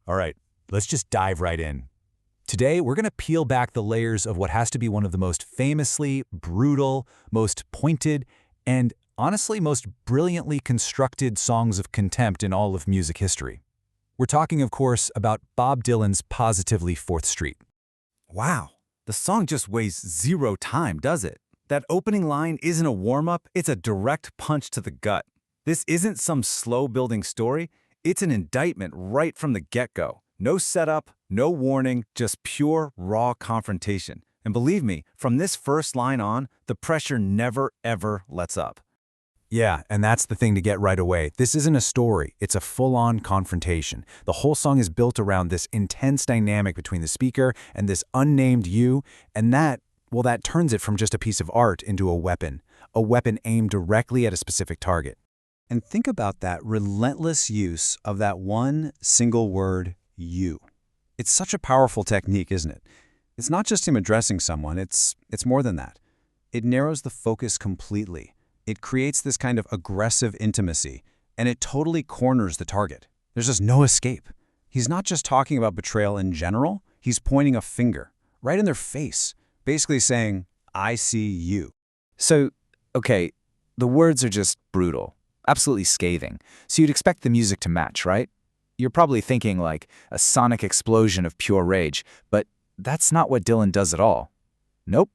All right, let's just dive right in. Today, we're going to peel back the layers of what has to be one of the most famously brutal, most pointed, and honestly most brilliantly constructed songs of contempt in all of music history. We're talking, of course, about Bob Dylan's Positively 4th Street. Wow, the song just wastes zero time, does it? That opening line isn't a warm-up, it's a direct punch to the gut. This isn't some slow-building story, it's an indictment right from the get-go. No setup, no warning, just pure, raw confrontation. And believe me, from this first line on, the pressure never, ever lets up. Yeah, and that's the thing to get right away. This isn't a story, it's a full-on confrontation. The whole song is built around this intense dynamic between the speaker and this unnamed you, and that turns it from just a piece of art into a weapon aimed directly at a specific target. And think about that relentless use of that one single word, you. It's such a powerful technique, isn't it? It's not just him addressing someone, it's more than that. It narrows the focus completely. It creates this kind of aggressive intimacy, and it totally corners the target. There's just no escape. He's not just talking about betrayal in general, he's pointing a finger right in their face, basically saying, I see you. So, okay, the words are just brutal, absolutely scathing. So you'd expect the music to match, right? You're probably thinking like a sonic explosion of pure rage, but that's not what Dylan does at all. Nope.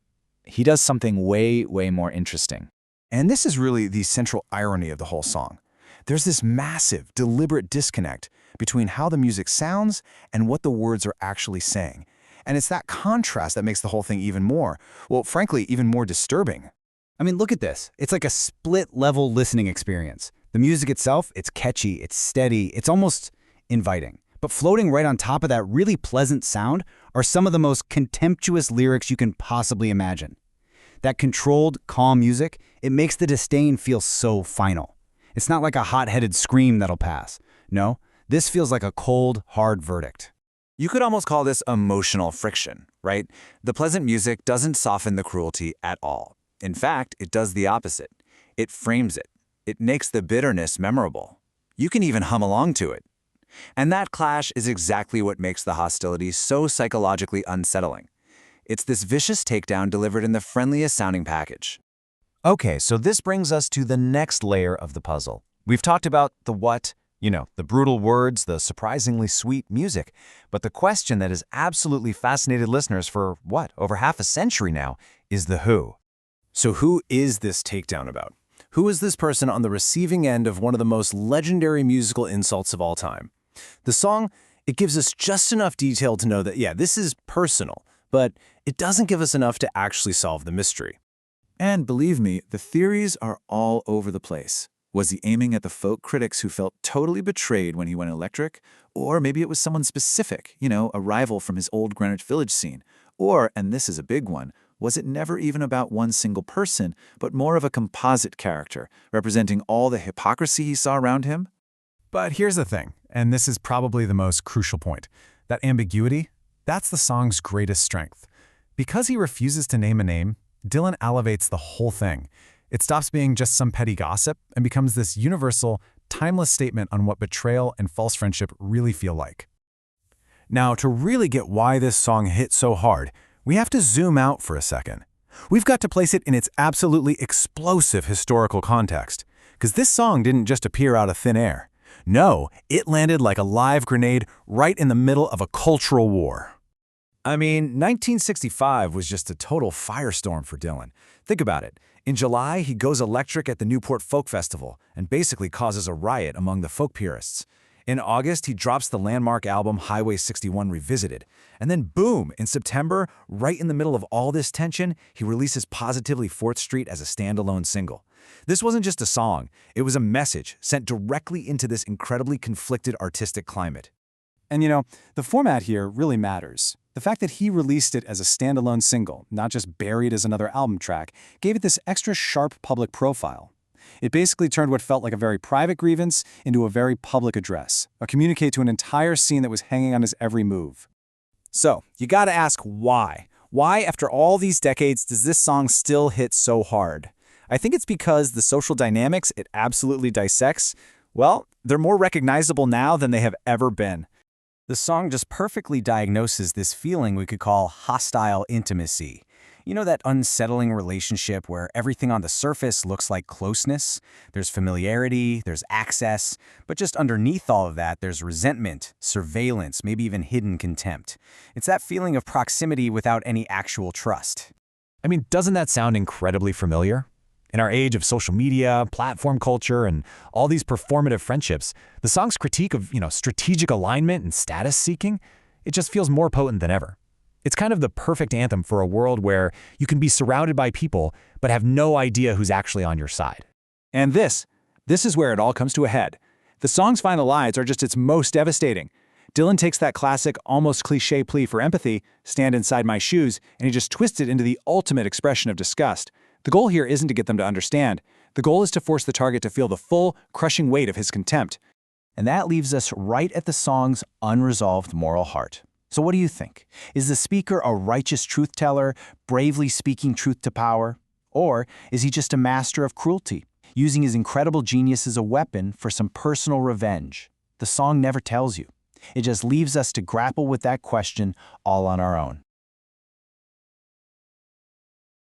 He does something way, way more interesting. And this is really the central irony of the whole song. There's this massive, deliberate disconnect between how the music sounds and what the words are actually saying. And it's that contrast that makes the whole thing even more, well, frankly, even more disturbing. I mean, look at this. It's like a split-level listening experience. The music itself, it's catchy, it's steady, it's almost inviting. But floating right on top of that really pleasant sound are some of the most contemptuous lyrics you can possibly imagine. That controlled, calm music, it makes the disdain feel so final. It's not like a hot-headed scream that'll pass. No, this feels like a cold, hard verdict. You could almost call this emotional friction, right? The pleasant music doesn't soften the cruelty at all. In fact, it does the opposite. It frames it. It makes the bitterness memorable. You can even hum along to it. And that clash is exactly what makes the hostility so psychologically unsettling. It's this vicious takedown delivered in the friendliest sounding package. Okay, so this brings us to the next layer of the puzzle. We've talked about the what, the brutal words, the surprisingly sweet music. But the question that has absolutely fascinated listeners for, over half a century now, is the who. So who is this takedown about? Who is this person on the receiving end of one of the most legendary musical insults of all time? The song, it gives us just enough detail to know that, this is personal, but it doesn't give us enough to actually solve the mystery. And believe me, the theories are all over the place. Was he aiming at the folk critics who felt totally betrayed when he went electric? Or maybe it was someone specific, a rival from his old Greenwich Village scene. Or, and this is a big one, was it never even about one single person, but more of a composite character, representing all the hypocrisy he saw around him? But here's the thing, and this is probably the most crucial point. That ambiguity, that's the song's greatest strength. Because he refuses to name a name, Dylan elevates the whole thing. It stops being just some petty gossip and becomes this universal, timeless statement on what betrayal and false friendship really feel like. Now, to really get why this song hit so hard, we have to zoom out for a second. We've got to place it in its absolutely explosive historical context, because this song didn't just appear out of thin air. No, it landed like a live grenade right in the middle of a cultural war. I mean, 1965 was just a total firestorm for Dylan. Think about it. In July, he goes electric at the Newport Folk Festival and basically causes a riot among the folk purists. In August, he drops the landmark album Highway 61 Revisited. And then boom, in September, right in the middle of all this tension, he releases Positively 4th Street as a standalone single. This wasn't just a song, it was a message sent directly into this incredibly conflicted artistic climate. And the format here really matters. The fact that he released it as a standalone single, not just buried as another album track, gave it this extra sharp public profile. It basically turned what felt like a very private grievance into a very public address, a communique to an entire scene that was hanging on his every move. So, you gotta ask why. Why, after all these decades, does this song still hit so hard? I think it's because the social dynamics it absolutely dissects, well, they're more recognizable now than they have ever been. The song just perfectly diagnoses this feeling we could call hostile intimacy. You know, that unsettling relationship where everything on the surface looks like closeness? There's familiarity, there's access, but just underneath all of that, there's resentment, surveillance, maybe even hidden contempt. It's that feeling of proximity without any actual trust. I mean, doesn't that sound incredibly familiar? In our age of social media, platform culture, and all these performative friendships, the song's critique of, strategic alignment and status seeking, it just feels more potent than ever. It's kind of the perfect anthem for a world where you can be surrounded by people but have no idea who's actually on your side. And this is where it all comes to a head. The song's final lines are just its most devastating. Dylan takes that classic, almost cliché plea for empathy, stand inside my shoes, and he just twists it into the ultimate expression of disgust. The goal here isn't to get them to understand. The goal is to force the target to feel the full, crushing weight of his contempt. And that leaves us right at the song's unresolved moral heart. So what do you think? Is the speaker a righteous truth-teller, bravely speaking truth to power? Or is he just a master of cruelty, using his incredible genius as a weapon for some personal revenge? The song never tells you. It just leaves us to grapple with that question all on our own.